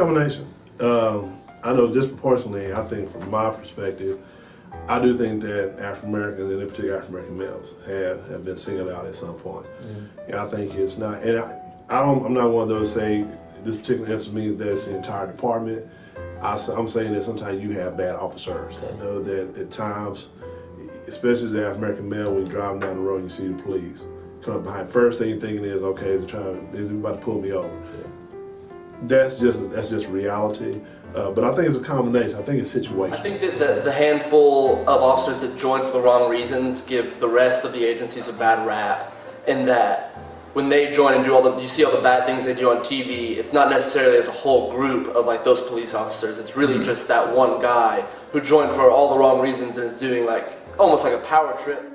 combination. I know disproportionately, I think from my perspective, I do think that African Americans, and in particular African American males, have been singled out at some point. And I think it's not, and I'm not one of those say this particular instance means that it's the entire department. I'm saying that sometimes you have bad officers. Okay. I know that at times, especially as an African American male, when you're driving down the road, you see the police come up behind. First thing you're thinking is, okay, is he about to pull me over? That's just reality. But I think it's a combination. I think it's situational. I think that the handful of officers that join for the wrong reasons give the rest of the agencies a bad rap, in that when they join and do you see all the bad things they do on TV, it's not necessarily as a whole group of like those police officers. It's really just that one guy who joined for all the wrong reasons and is doing like almost like a power trip.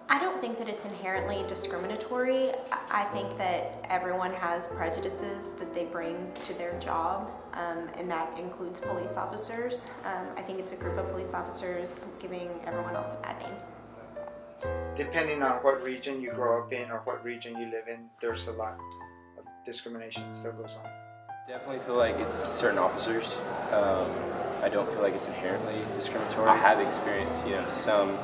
I don't think that it's inherently discriminatory. I think that everyone has prejudices that they bring to their job, and that includes police officers. I think it's a group of police officers giving everyone else a bad name. Depending on what region you grow up in or what region you live in, there's a lot of discrimination that still goes on. Definitely feel like it's certain officers. I don't feel like it's inherently discriminatory. I have experienced, some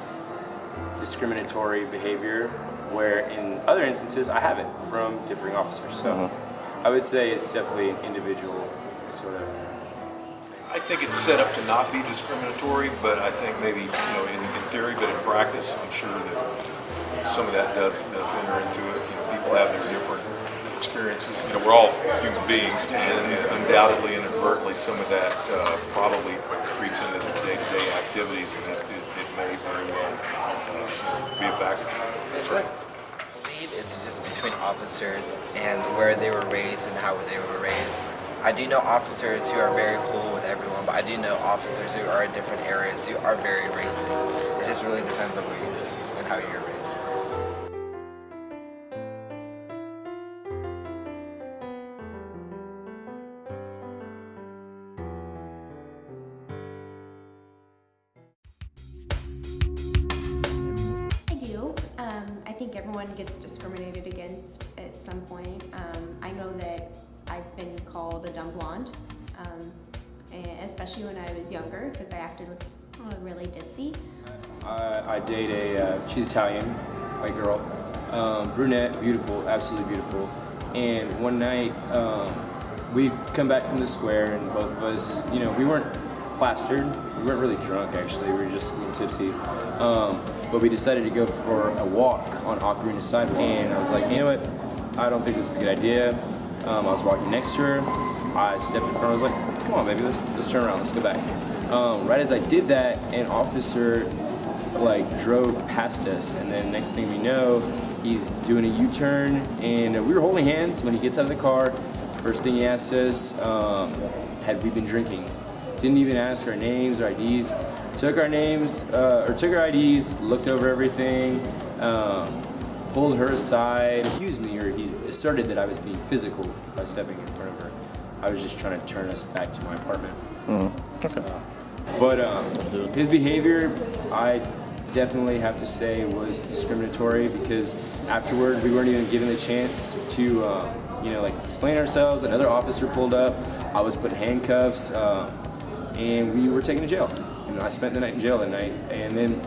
discriminatory behavior where in other instances I haven't from differing officers. So I would say it's definitely an individual sort of. I think it's set up to not be discriminatory, but I think maybe in theory, but in practice, I'm sure that some of that does enter into it. People have their different experiences. We're all human beings, and undoubtedly, inadvertently, some of that probably creeps into the day-to-day activities, and it may very well be a factor. I believe it's just between officers and where they were raised and how they were raised. I do know officers who are very cool with everyone, but I do know officers who are in different areas who are very racist. It just really depends on where you live and how you're raised. I do. I think everyone gets discriminated against at some point. I know that I've been called a dumb blonde, and especially when I was younger, because I acted really ditzy. I date she's Italian, white girl, brunette, beautiful, absolutely beautiful. And one night, we'd come back from the square, and both of us, we weren't plastered, we weren't really drunk actually, we were just a little tipsy. But we decided to go for a walk on Ocarina sidewalk, and I was like, you know what, I don't think this is a good idea. I was walking next to her, I stepped in front, I was like, come on baby, let's turn around, let's go back. Right as I did that, an officer drove past us, and then next thing we know, he's doing a U-turn, and we were holding hands when he gets out of the car. First thing he asked us, had we been drinking? Didn't even ask our names or IDs. Took our names, took our IDs, looked over everything, pulled her aside, accused me, or he asserted that I was being physical by stepping in front of her. I was just trying to turn us back to my apartment. But his behavior, I definitely have to say, was discriminatory, because afterward we weren't even given the chance to, explain ourselves. Another officer pulled up. I was put in handcuffs, and we were taken to jail. I spent the night in jail that night, and then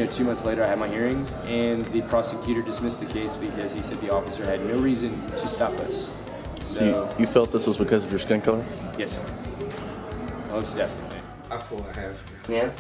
2 months later I had my hearing, and the prosecutor dismissed the case because he said the officer had no reason to stop us. So you felt this was because of your skin color? Yes, sir. Most definitely. I feel I have. Yeah.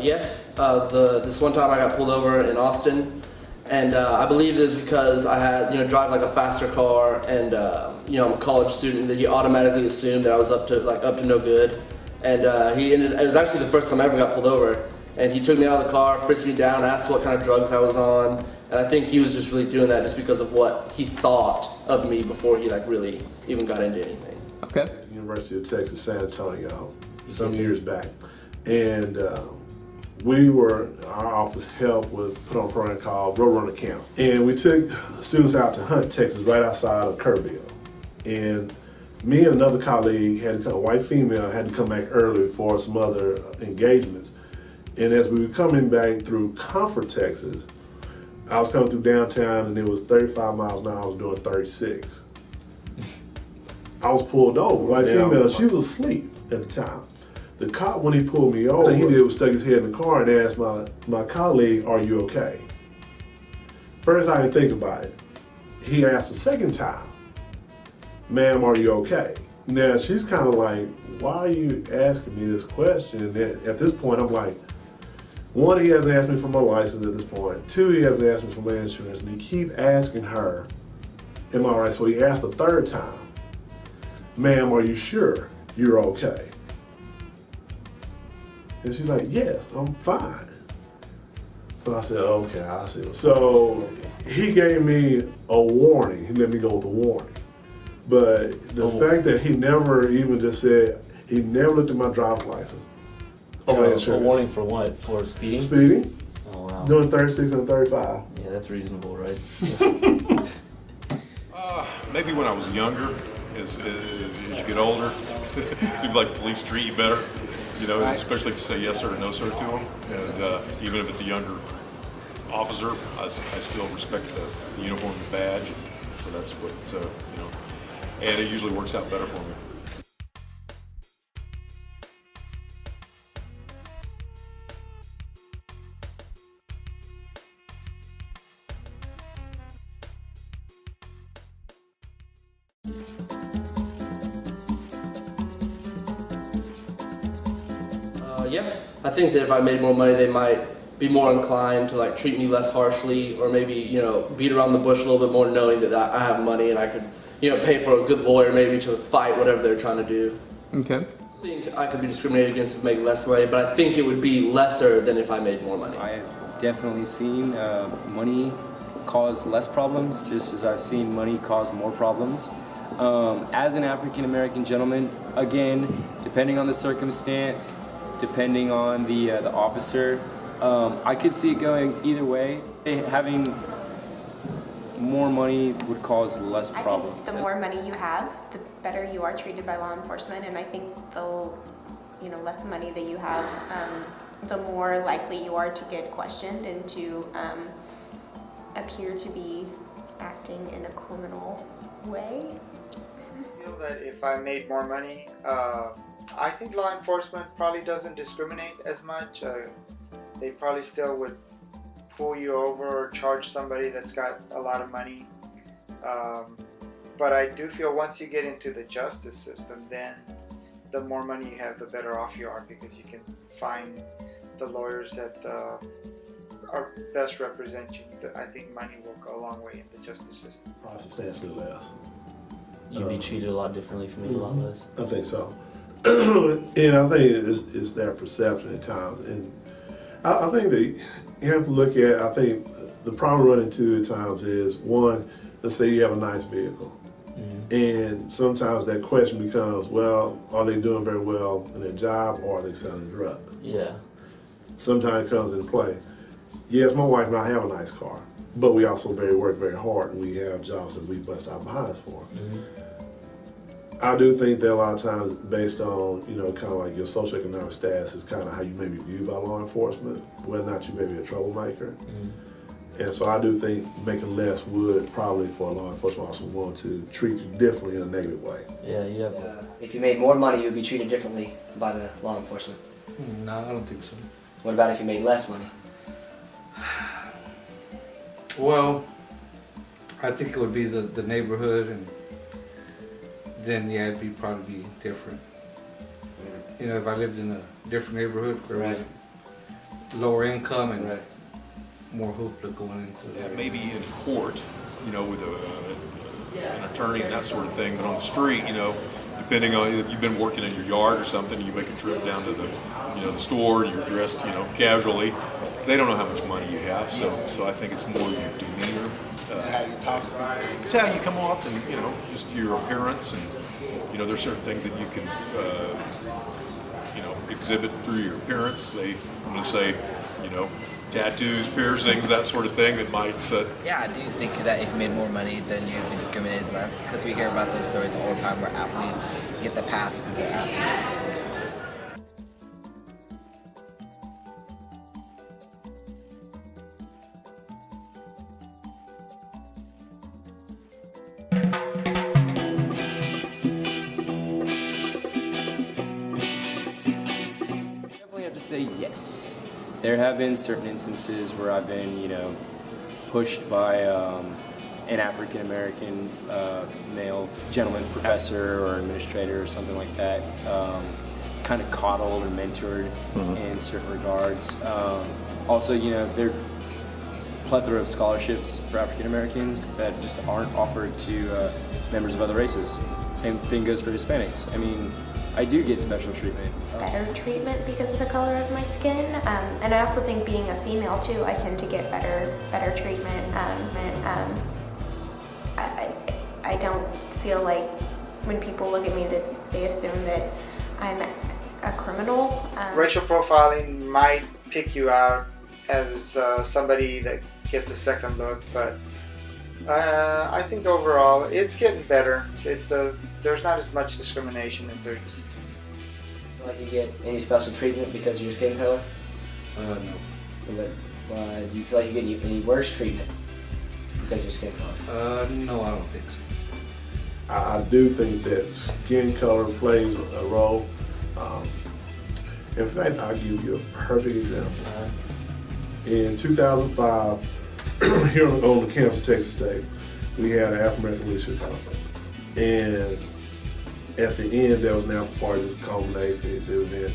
Yes. This one time I got pulled over in Austin, and I believe it was because I had drive a faster car, and I'm a college student, that he automatically assumed that I was up to no good, and it was actually the first time I ever got pulled over, and he took me out of the car, frisked me down, asked what kind of drugs I was on, and I think he was just really doing that just because of what he thought of me before he really even got into anything. Okay. University of Texas, San Antonio, some years back. And our office helped put on a program called Road Runner Camp. And we took students out to Hunt, Texas, right outside of Kerrville. And me and another colleague had to come, a white female, had to come back early for some other engagements. And as we were coming back through Comfort, Texas, I was coming through downtown, and it was 35 miles an hour, I was doing 36. I was pulled over. White female, she was asleep at the time. The cop, when he pulled me over, he did was stuck his head in the car and asked my colleague, "Are you okay?" First, I didn't think about it. He asked the second time, "Ma'am, are you okay?" Now, she's kind of like, "Why are you asking me this question?" And then at this point, I'm like, one, he hasn't asked me for my license at this point. Two, he hasn't asked me for my insurance. And he keep asking her, "Am I all right?" So he asked the third time, "Ma'am, are you sure you're okay?" And she's like, "Yes, I'm fine." But I said, "Okay, I see." So he gave me a warning. He let me go with a warning. But the fact that he never even just said, he never looked at my driver's license. A warning for what? For speeding? Speeding. Oh, wow. Doing 36 and 35. Yeah, that's reasonable, right? Maybe when I was younger, as you get older, it seems like the police treat you better, you know, especially if you say yes sir or no sir to them. And even if it's a younger officer, I still respect the uniform and the badge. So that's what, you know, and it usually works out better for me. Yeah, I think that if I made more money, they might be more inclined to like treat me less harshly, or maybe, you know, beat around the bush a little bit more, knowing that I have money and I could, you know, pay for a good lawyer maybe to fight whatever they're trying to do. Okay. I think I could be discriminated against if I make less money, but I think it would be lesser than if I made more money. I have definitely seen money cause less problems, just as I've seen money cause more problems. As an African American gentleman, again, depending on the circumstance, depending on the officer, I could see it going either way. Having more money would cause less problems. I think the more money you have, the better you are treated by law enforcement, and I think the less money that you have, the more likely you are to get questioned and to appear to be acting in a criminal way. I feel that if I made more money, I think law enforcement probably doesn't discriminate as much. They probably still would pull you over or charge somebody that's got a lot of money. But I do feel once you get into the justice system, then the more money you have, the better off you are, because you can find the lawyers that are best represent you. I think money will go a long way in the justice system. Probably substantially less. You'd be treated a lot differently if you made a lot less. I think so. And I think it's their perception at times. And I think that you have to look at, I think the problem we run into at times is, one, let's say you have a nice vehicle. And sometimes that question becomes, well, are they doing very well in their job, or are they selling drugs? Yeah. Sometimes it comes into play. Yes, my wife and I have a nice car, but we also work very hard, and we have jobs that we bust our behinds for. I do think that a lot of times, based on, you know, kind of like your socioeconomic status, is kind of how you may be viewed by law enforcement, whether or not you may be a troublemaker. And so I do think making less would probably, for a law enforcement officer, want to treat you differently in a negative way. Yeah, you'd have If you made more money, you'd be treated differently by the law enforcement. No, I don't think so. What about if you made less money? Well, I think it would be the neighborhood, and then yeah, it'd be probably be different. You know, if I lived in a different neighborhood where it was lower income and more hoopla going into it. Maybe in court, you know, with an attorney and that sort of thing, but on the street, you know, depending on if you've been working in your yard or something, you make a trip down to the, you know, the store, you're dressed, you know, casually. They don't know how much money you have, so I think it's more your demeanor. How you talk about it. It's how you come off, and you know, just your appearance, and you know, there's certain things that you can, you know, exhibit through your appearance. I'm going to say, you know, tattoos, piercings, that sort of thing that might. Yeah, I do think that if you made more money, then you'd be discriminated less, because we hear about those stories all the time where athletes get the pass because they're athletes. say yes. There have been certain instances where I've been, pushed by an African American male gentleman professor or administrator or something like that, kind of coddled or mentored in certain regards. Also, there are a plethora of scholarships for African Americans that just aren't offered to members of other races. Same thing goes for Hispanics. I mean, I do get special treatment. Better treatment because of the color of my skin, and I also think being a female too, I tend to get better treatment. I don't feel like when people look at me that they assume that I'm a criminal. Racial profiling might pick you out as somebody that gets a second look, but I think overall it's getting better. There's not as much discrimination as there used to be. Feel like you get any special treatment because of your skin color? No. But, do you feel like you get any worse treatment because of your skin color? No, I don't think so. I do think that skin color plays a role. In fact, I'll give you a perfect example. In 2005, here on the campus of Texas State, we had an African American Leadership Conference. And at the end, there was an after party to culminate the event,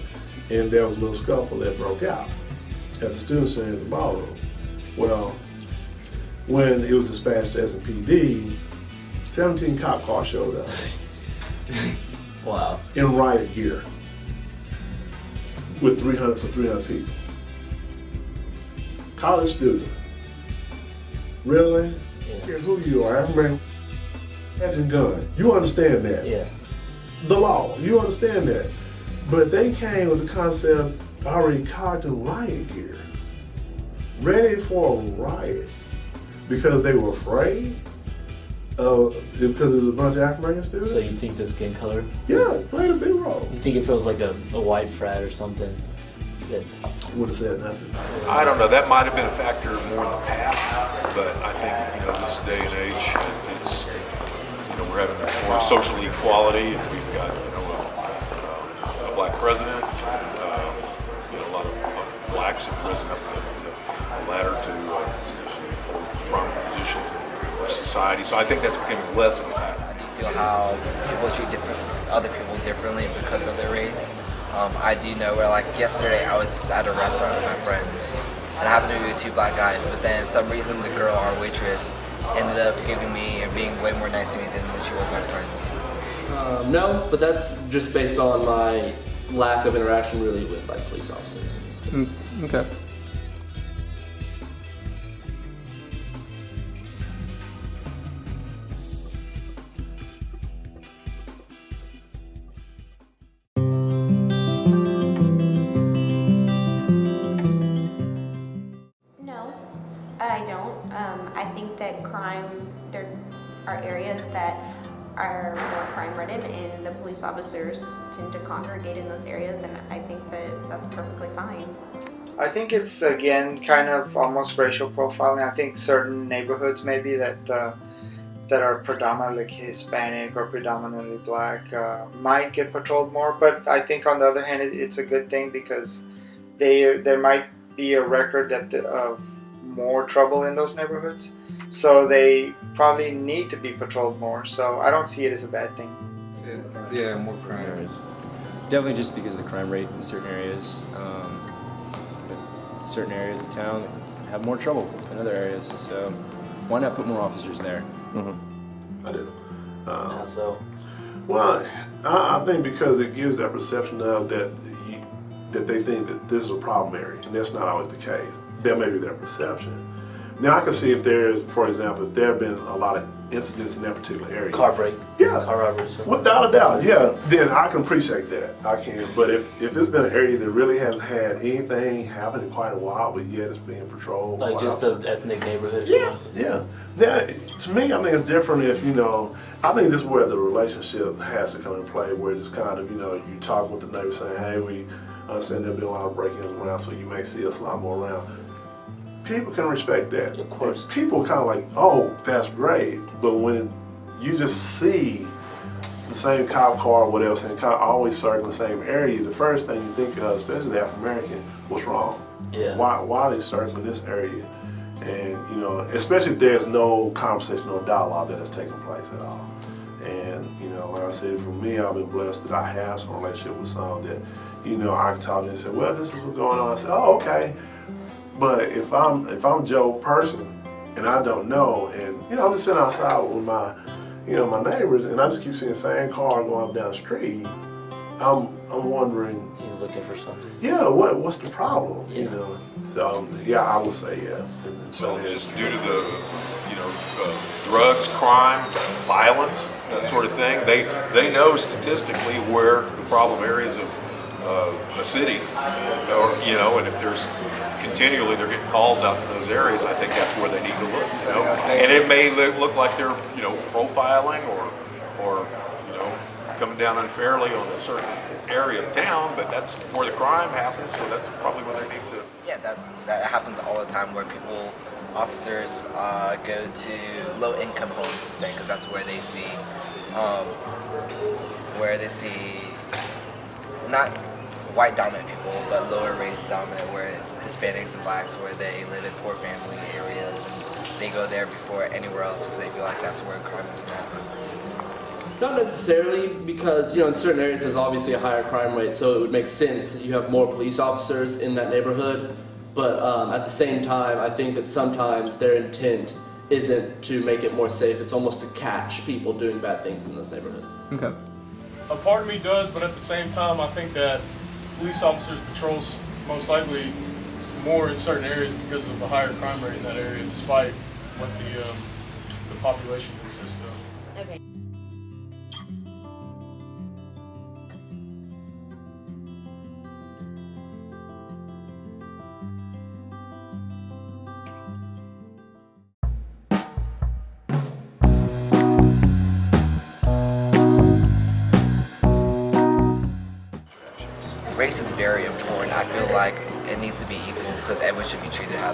and there was a little scuffle that broke out at the student center in the ballroom. Well, when it was dispatched to S&PD, 17 cop cars showed up. Wow. In riot gear with 300 people. College student. Really? Yeah. Here's who you are. African American gun. You understand that? Yeah. The law. You understand that. But they came with the concept already cocked in riot gear. Ready for a riot. Because they were afraid. Because there's a bunch of African American students. So you think the skin color? Yeah, it played a big role. You think it feels like a white frat or something? That Would have said nothing. I don't know. That might have been a factor more in the past, but I think this day and age, it's we're having more social equality, and we've got a black president. A lot of blacks have risen up the ladder to prominent positions in our society. So I think that's becoming less of a factor. I do feel how people treat other people differently because of their race. I do know where, like yesterday, I was at a restaurant with my friends, and I happened to be with two black guys, but then for some reason the girl, our waitress, ended up giving me and being way more nice to me than she was my friends. No, but that's just based on my lack of interaction really with like police officers. Okay. No, I don't. I think that there are areas that are more crime-ridden, and the police officers tend to congregate in those areas, and I think that that's perfectly fine. I think it's, again, kind of almost racial profiling. I think certain neighborhoods maybe that are predominantly Hispanic or predominantly black might get patrolled more, but I think on the other hand it's a good thing because there might be a record of more trouble in those neighborhoods, so they probably need to be patrolled more, so I don't see it as a bad thing. Yeah, more crime. Definitely just because of the crime rate in certain areas. Certain areas of town have more trouble than other areas, so why not put more officers there? I do. How so? Well, I think because it gives that perception of that they think that this is a problem area, and that's not always the case. That may be their perception. Now I can see if there's, for example, if there have been a lot of incidents in that particular area. Car break. Yeah. Car robberies. Without a doubt, yeah. Then I can appreciate that. I can. But if it's been an area that really hasn't had anything happen in quite a while, but yet it's being patrolled. Like just an ethnic neighborhood or something? Yeah. Now, to me, I think it's different if, I think this is where the relationship has to come into play, where it's kind of, you talk with the neighbor saying, hey, we understand there've been a lot of break-ins around, so you may see us a lot more around. People can respect that. Of course. And people kind of like, oh, that's great, but when you just see the same cop car, whatever, same cop, always circling the same area, the first thing you think of, especially the African American, what's wrong? Yeah. Why are they circling this area? And you know, especially if there's no conversation, no dialogue that has taken place at all. And you know, like I said, for me, I've been blessed that I have some relationship with some that, you know, I can talk to and say, well, this is what's going on. I say, oh, okay. But if I'm Joe person and I don't know, and you know, I'm just sitting outside with my, you know, my neighbors, and I just keep seeing the same car going up down the street, I'm wondering. He's looking for something. Yeah, what's the problem? Yeah. You know. So yeah, I would say yeah. So just due to the, you know, drugs, crime, violence, that sort of thing, they know statistically where the problem areas of a city, or you know, and if there's continually they're getting calls out to those areas, I think that's where they need to look. You know? And it may look like they're, you know, profiling or you know, coming down unfairly on a certain area of town, but that's where the crime happens, so that's probably where they need to. Yeah, that happens all the time where officers go to low-income homes to stay because that's where they see not white dominant people, but lower race dominant, where it's Hispanics and blacks, where they live in poor family areas, and they go there before anywhere else because they feel like that's where crime is happening. Not necessarily, because you know, in certain areas there's obviously a higher crime rate, so it would make sense that you have more police officers in that neighborhood. But at the same time, I think that sometimes their intent isn't to make it more safe. It's almost to catch people doing bad things in those neighborhoods. Okay. A part of me does, but at the same time, I think that police officers patrol most likely more in certain areas because of the higher crime rate in that area, despite what the population consists of. Okay. Race is very important. I feel like it needs to be equal because everyone should be treated how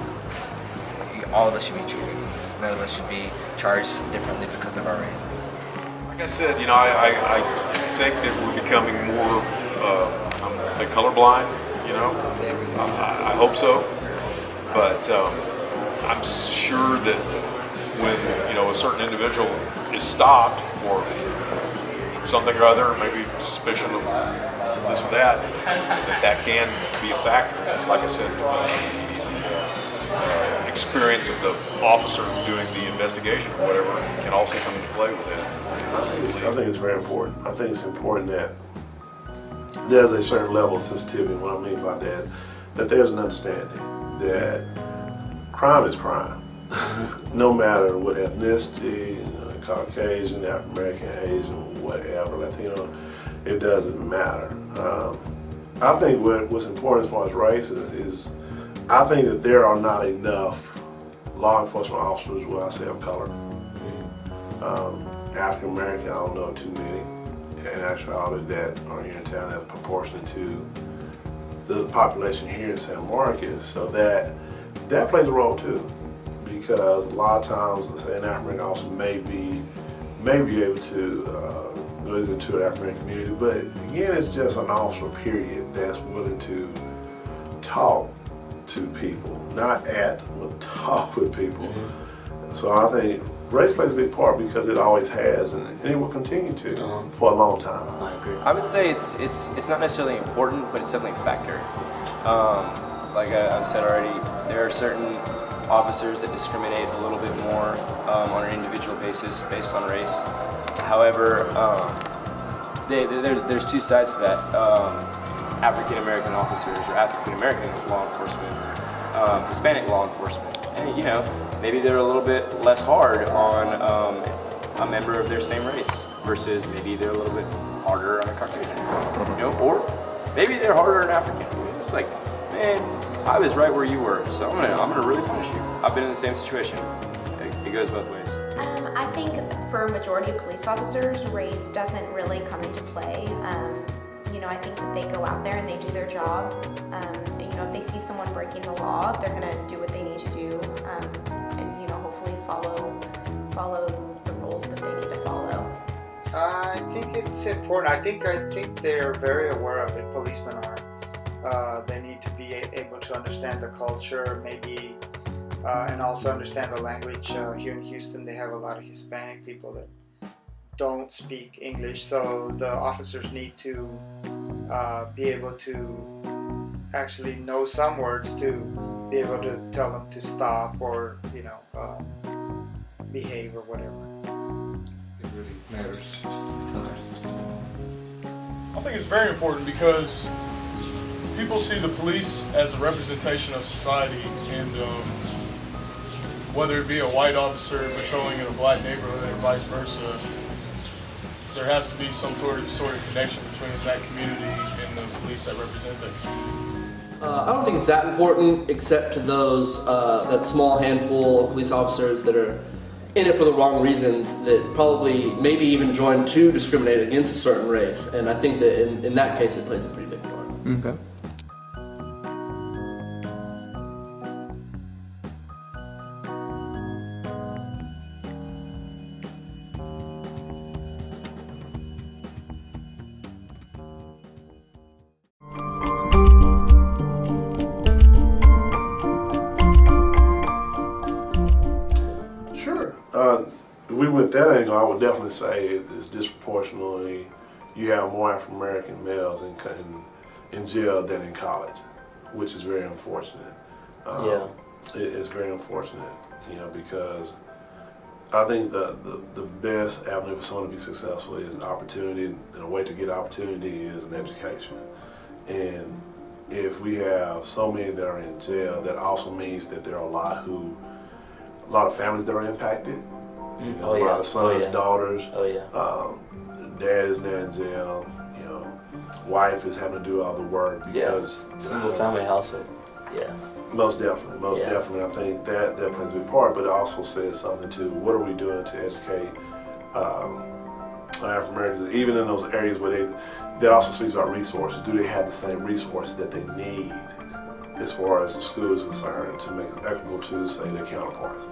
all of us should be treated. None of us should be charged differently because of our races. Like I said, you know, I think that we're becoming more, I'm going to say colorblind, you know. I hope so. But I'm sure that when, you know, a certain individual is stopped for something or other, maybe suspicion of this or that, that can be a factor. Like I said, experience of the officer doing the investigation or whatever can also come into play with that. I think it's very important. I think it's important that there's a certain level of sensitivity. What I mean by that there's an understanding that crime is crime, no matter what ethnicity, you know, Caucasian, African American, Asian, whatever, Latino, it doesn't matter. I think what's important as far as race is I think that there are not enough law enforcement officers, well, I say of color. African American, I don't know too many, in actuality, that are here in town that's proportionate to the population here in San Marcos. So that plays a role too, because a lot of times, let's say an African American officer may be able to go into an African American community, but again, it's just an officer, period, that's willing to talk to people, not act, but talk with people. Mm-hmm. So I think race plays a big part because it always has, and it will continue to for a long time. I agree. I would say it's not necessarily important, but it's definitely a factor. Like I've said already, there are certain officers that discriminate a little bit more on an individual basis based on race. However, there's two sides to that. African American officers or African American law enforcement, Hispanic law enforcement, and you know, maybe they're a little bit less hard on a member of their same race versus maybe they're a little bit harder on a Caucasian, you know, or maybe they're harder on African. It's like, man, I was right where you were, so I'm gonna really punish you. I've been in the same situation. It goes both ways. I think for a majority of police officers, race doesn't really come into play. You know, I think that they go out there and they do their job. You know, if they see someone breaking the law, they're gonna do what they need to do, and you know, hopefully follow the rules that they need to follow. I think it's important. I think they're very aware of it. Policemen are. They need to be able to understand the culture, maybe, and also understand the language. Here in Houston, they have a lot of Hispanic people that don't speak English, so the officers need to be able to actually know some words to be able to tell them to stop or, you know, behave or whatever. It really matters. I think it's very important because people see the police as a representation of society, and whether it be a white officer patrolling in a black neighborhood or vice versa, there has to be some sort of connection between that community and the police that represent them. I don't think it's that important, except to those, that small handful of police officers that are in it for the wrong reasons, that probably maybe even join to discriminate against a certain race. And I think that in that case it plays a pretty big part. Okay. Sure. If we went that angle, I would definitely say it's disproportionately, you have more African American males in jail than in college, which is very unfortunate. Yeah. It's very unfortunate, you know, because I think the best avenue for someone to be successful is opportunity, and a way to get opportunity is an education. And if we have so many that are in jail, that also means that there are a lot of families that are impacted. You know, a lot of sons, daughters. Dad is now in jail. You know, wife is having to do all the work because single family household. Yeah. Most definitely. I think that plays a big part. But it also says something too. What are we doing to educate African Americans, even in those areas where that also speaks about resources. Do they have the same resources that they need as far as the school is concerned to make it equitable to, say, their counterparts?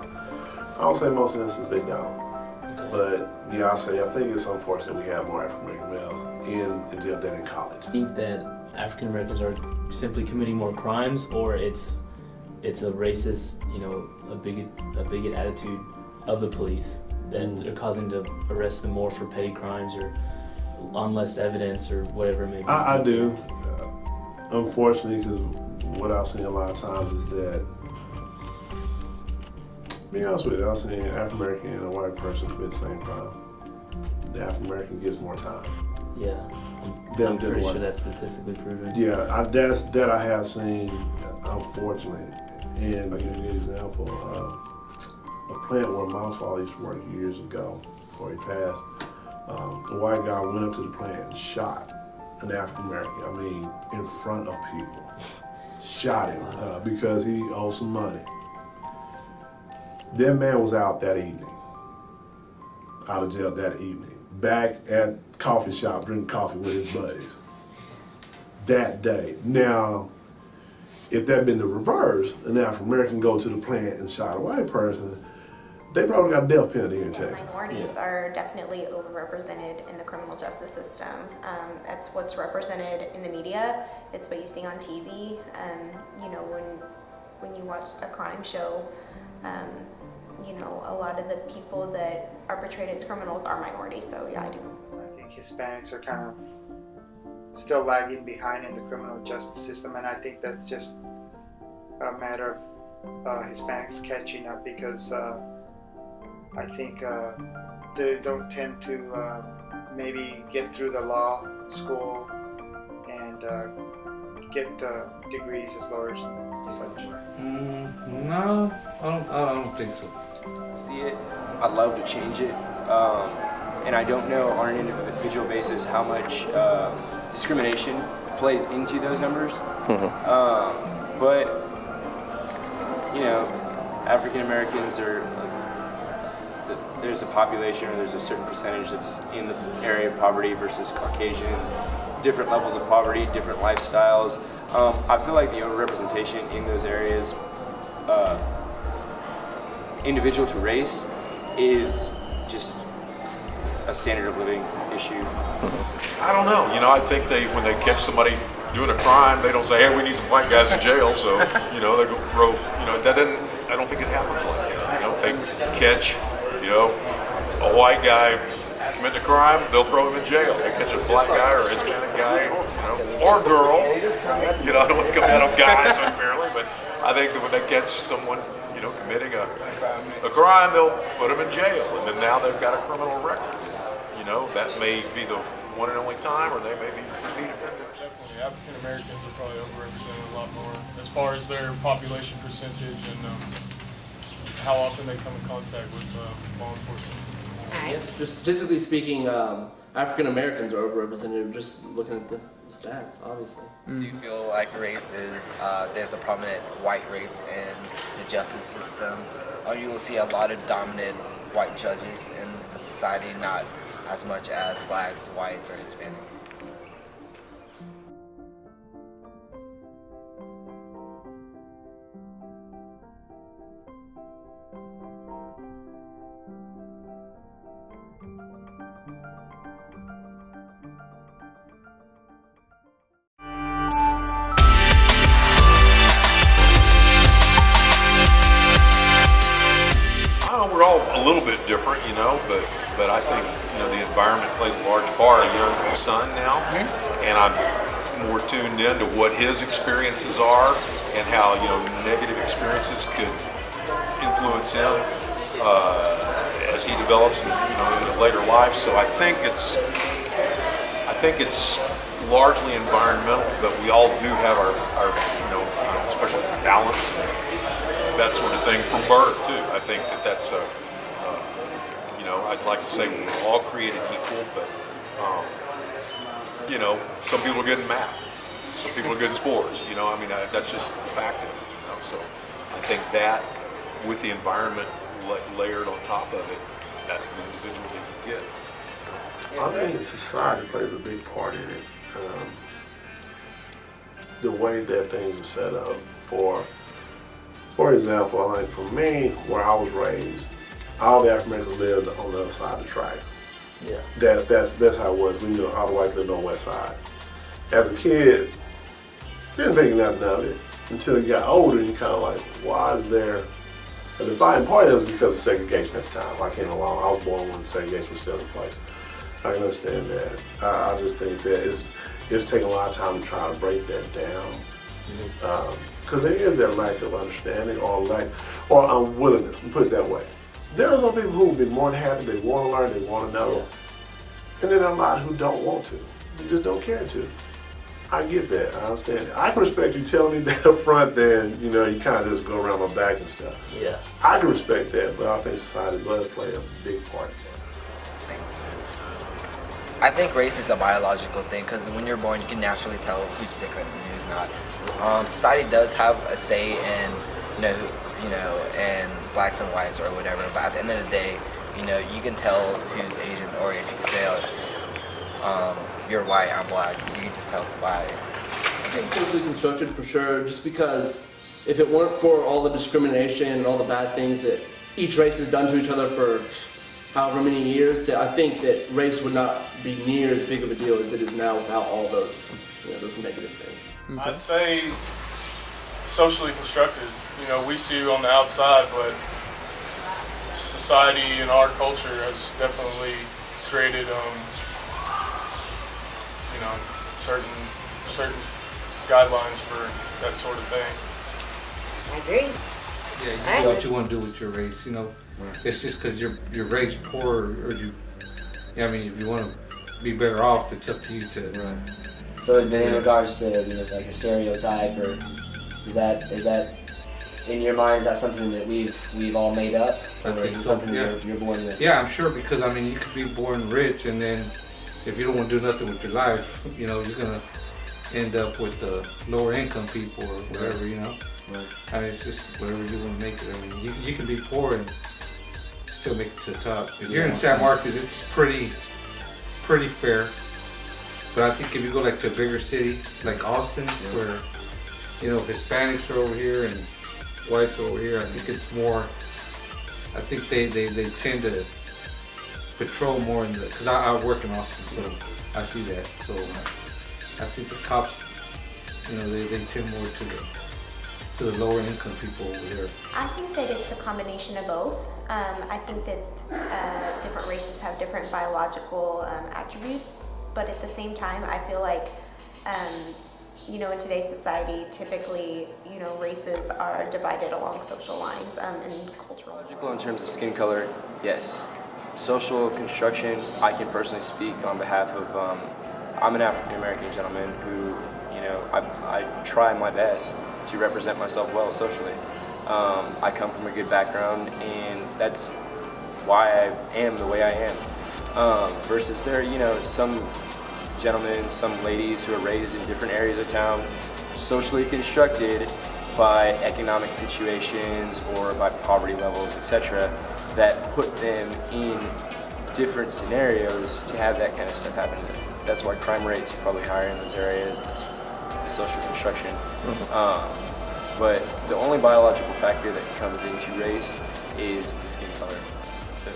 I would say most instances they don't. But yeah, I think it's unfortunate we have more African American males in jail than in college. I think that African Americans are simply committing more crimes, or it's a racist, you know, a bigot attitude of the police that are causing to arrest them more for petty crimes or on less evidence or whatever it may be. I do. Unfortunately, because what I've seen a lot of times is that, to be honest with you, I've seen an African American and a white person commit the same crime. The African American gets more time. Yeah. I'm pretty sure that's statistically proven. Yeah, that I have seen, unfortunately. And I'll give you an example. A plant where my father used to work years ago, before he passed, a white guy went up to the plant and shot an African American, I mean, in front of people. Shot him because he owed some money. That man was out that evening, out of jail that evening, back at coffee shop drinking coffee with his buddies that day. Now, if that had been the reverse, an African American go to the plant and shot a white person, they probably got a death penalty here in Texas. Minorities are definitely overrepresented in the criminal justice system. That's what's represented in the media. It's what you see on TV. You know, when you watch a crime show, you know, a lot of the people that are portrayed as criminals are minorities. So yeah, I do. I think Hispanics are kind of still lagging behind in the criminal justice system, and I think that's just a matter of Hispanics catching up, because I think they don't tend to maybe get through the law school and get degrees as lawyers and stuff like that. No, I don't think so. See it, I'd love to change it, and I don't know on an individual basis how much discrimination plays into those numbers. But you know, African Americans are, there's a population, or there's a certain percentage that's in the area of poverty versus Caucasians, different levels of poverty, different lifestyles. I feel like the overrepresentation in those areas, individual to race, is just a standard of living issue. I don't know. You know, I think when they catch somebody doing a crime, they don't say, "Hey, we need some white guys in jail." So, you know, they go throw. You know, I don't think it happens like that. You know, if they catch, you know, a white guy committing a crime, they'll throw him in jail. They catch a black guy or a Hispanic guy, you know, or girl. You know, I don't want to come down on guys unfairly, but I think that when they catch someone, you know, committing a crime, they'll put them in jail, and then now they've got a criminal record. You know, that may be the one and only time, or they may be repeat offenders. Definitely, African Americans are probably overrepresented a lot more as far as their population percentage and how often they come in contact with law enforcement. Yes, just statistically speaking, African Americans are overrepresented. Just looking at the stats, obviously. Do you feel like race is there's a prominent white race in the justice system? You will see a lot of dominant white judges in the society, not as much as blacks, whites, or Hispanics. We're all a little bit different, you know, but I think, you know, the environment plays a large part. I have a young son now, and I'm more tuned in to what his experiences are and how, you know, negative experiences could influence him as he develops, you know, in later life. So I think it's largely environmental, but we all do have our you know, special talents. That sort of thing from birth too. I think that's you know, I'd like to say we're all created equal, but you know, some people are good in math, some people are good in sports. You know, I mean, that's just a fact of it. You know? So I think that with the environment layered on top of it, that's the individual that you get. I think society plays a big part in it. The way that things are set up For example, I think for me, where I was raised, all the African Americans lived on the other side of the tracks. Yeah. That's how it was. We knew all the whites lived on the west side. As a kid, didn't think nothing of it until you got older and you kind of like, why is there a defining part of it was because of segregation at the time. I came along, I was born when segregation was still in place. I can understand that. I just think that it's taking a lot of time to try to break that down. Because there is that lack of understanding or unwillingness, put it that way. There are some people who will be more than happy, they want to learn, they want to know. And then there are a lot who don't want to. They just don't care to. I get that, I understand that. I can respect you telling me that up front, then, you know, you kind of just go around my back and stuff. Yeah. I can respect that, but I think society does play a big part. I think race is a biological thing because when you're born, you can naturally tell who's different and who's not. Society does have a say in, you know, and blacks and whites or whatever. But at the end of the day, you know, you can tell who's Asian, or if you can say, you're white, I'm black. You can just tell by. I think it's socially constructed for sure. Just because if it weren't for all the discrimination and all the bad things that each race has done to each other for however many years, that I think that race would not be near as big of a deal as it is now without all those, you know, those negative things. I'd say socially constructed. You know, we see you on the outside, but society and our culture has definitely created, you know, certain guidelines for that sort of thing. I agree. Yeah, you do what you want to do with your race, you know. It's just because you're raised poor, or I mean, if you want to be better off, it's up to you to. Right. So then, in regards to, you know, like a stereotype, or is that in your mind? Is that something that we've all made up, or is it something that you're born with? Yeah, I'm sure, because I mean, you could be born rich, and then if you don't want to do nothing with your life, you know, you're gonna end up with the lower income people or whatever, you know. Right. I mean, it's just whatever you want to make it. I mean, you can be poor and still make it to the top. If you're in San Marcos, it's pretty fair. But I think if you go like to a bigger city like Austin, where, you know, Hispanics are over here and whites are over here, I think it's more. I think they tend to patrol more in the, because I work in Austin, so I see that. So I think the cops, you know, they tend more to the lower income people over there. I think that it's a combination of both. I think that different races have different biological attributes, but at the same time, I feel like, you know, in today's society, typically, you know, races are divided along social lines and cultural. Biological in terms of skin color, yes. Social construction, I can personally speak on behalf of, I'm an African American gentleman who, you know, I try my best to represent myself well socially. I come from a good background, and that's why I am the way I am. Versus there, you know, some gentlemen, some ladies who are raised in different areas of town, socially constructed by economic situations or by poverty levels, etc., that put them in different scenarios to have that kind of stuff happen to them. That's why crime rates are probably higher in those areas. That's the social construction. But the only biological factor that comes into race is the skin color. That's it.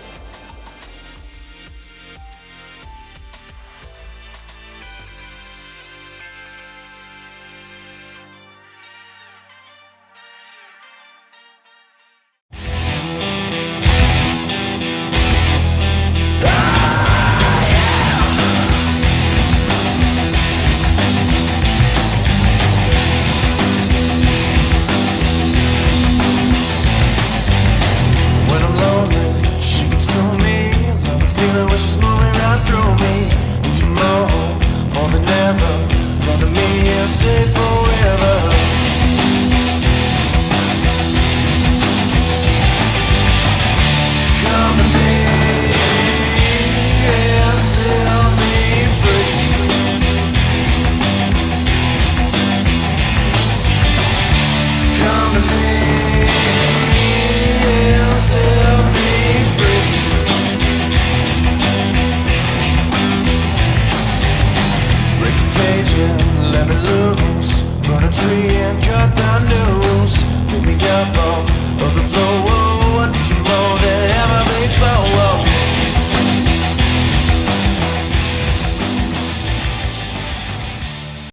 When I'm lonely, she gets to me. Love the feeling when she's